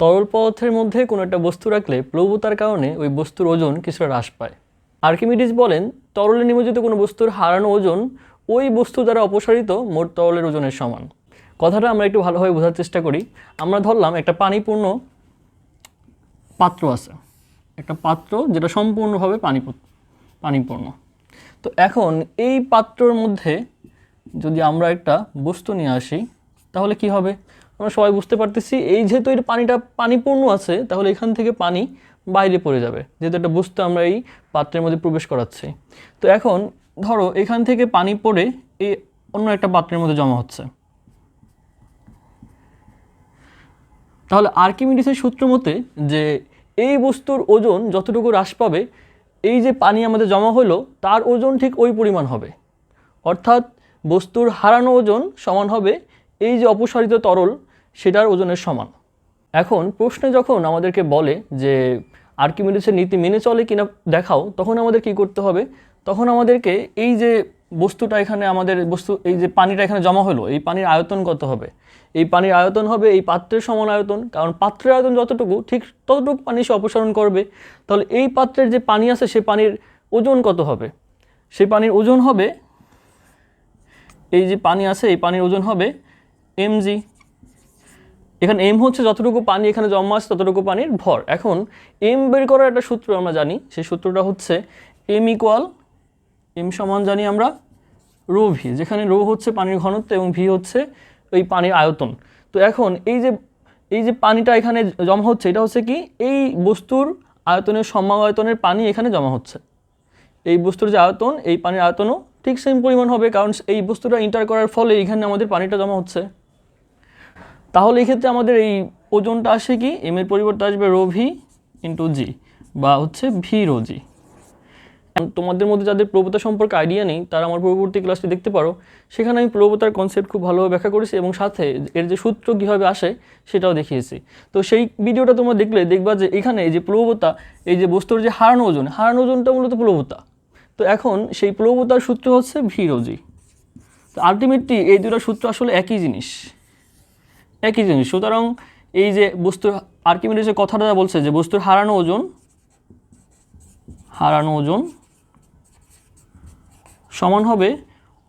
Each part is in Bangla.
তরল পদার্থের মধ্যে কোনো একটা বস্তু রাখলে প্লবতার কারণে ওই বস্তুর ওজন কিছুটা হ্রাস পায়। আর্কিমিডিস বলেন তরলে নিমজ্জিত কোনো বস্তুর হারানো ওজন ওই বস্তু দ্বারা অপসারিত মোট তরলের ওজনের সমান। কথাটা আমরা একটু ভালোভাবে বোঝার চেষ্টা করি। আমরা ধরলাম একটা পানিপূর্ণ পাত্র আছে, একটা পাত্র যেটা সম্পূর্ণভাবে পানিপূর্ণ। তো এখন এই পাত্রর মধ্যে যদি আমরা একটা বস্তু নিয়ে আসি তাহলে কি হবে? আমরা সবাই বুঝতে পারতেছি এই যেহেতু এই পানিটা পানিপূর্ণ আছে তাহলে এখান থেকে পানি বাইরে পড়ে যাবে, যেহেতু একটা বস্তু আমরা এই পাত্রের মধ্যে প্রবেশ করাচ্ছি। তো এখন ধরো এখান থেকে পানি পড়ে এই অন্য একটা পাত্রের মধ্যে জমা হচ্ছে। তাহলে আর্কিমিডিসের সূত্র মতে যে এই বস্তুর ওজন যতটুকু হ্রাস পাবে এই যে পানি আমাদের জমা হলো তার ওজন ঠিক ওই পরিমাণ হবে, অর্থাৎ বস্তুর হারানো ওজন সমান হবে এই যে অপসারিত তরল সেটার ওজনের সমান। এখন প্রশ্নে যখন আমাদেরকে বলে যে আর্কিমিডিসের নীতি মেনে চলে কিনা দেখাও, তখন আমাদের কি করতে হবে? তখন আমাদেরকে এই যে বস্তুটা এখানে আমাদের এই যে পানিটা এখানে জমা হলো এই পানির আয়তন কত হবে? এই পানির আয়তন হবে এই পাত্রের সমান আয়তন, কারণ পাত্রের আয়তন যতটুকু ঠিক ততটুকু পানি সে অপসারণ করবে। তাহলে এই পাত্রের যে পানি আছে সে পানির ওজন কত হবে? সেই পানির ওজন হবে, এই যে পানি আছে এই পানির ওজন হবে mg। এখানে m হচ্ছে যতটুকু পানি এখানে জমা আছে ততটুকু পানির ভর। এখন m বের করার একটা সূত্র আমরা জানি, সেই সূত্রটা হচ্ছে m সমান জানি আমরা রো ভি, যেখানে রো হচ্ছে পানির ঘনত্ব এবং ভি হচ্ছে ওই পানির আয়তন। তো এখন এই যে পানিটা এখানে জমা হচ্ছে এটা হচ্ছে কি এই বস্তুর আয়তনের সমায়তনের পানি এখানে জমা হচ্ছে। এই বস্তুর যে আয়তন এই পানির আয়তনও ঠিক সেম পরিমাণ হবে, কারণ এই বস্তুটা ইন্টার করার ফলে এখানে আমাদের পানিটা জমা হচ্ছে। তাহলে এই ক্ষেত্রে আমাদের এই ওজনটা আসে কি এম এর পরিবর্তে আসবে রো ভি ইন্টু জি, বা হচ্ছে ভি রো জি। তোমাদের মধ্যে যাদের প্লবতা সম্পর্কে আইডিয়া নেই তারা আমার পূর্ববর্তী ক্লাসটি দেখতে পারো, সেখানে আমি প্লবতার কনসেপ্ট খুব ভালোভাবে ব্যাখ্যা করেছি এবং সাথে এর যে সূত্র কীভাবে আসে সেটাও দেখিয়েছি। তো সেই ভিডিওটা তোমরা দেখলে দেখবা যে এখানে এই যে প্লবতা, এই যে বস্তুর যে হারানো ওজনটা মূলত প্লবতা। তো এখন সেই প্লবতার সূত্র হচ্ছে ভি রো জি। তো আলটিমেটলি এই দুটো সূত্র আসলে একই জিনিস। সুতরাং এই যে বস্তুর আর্কিমিডিসের কথাটা বলছে যে বস্তুর হারানো ওজন সমান হবে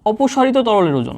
অপসারিত তরলের ওজন।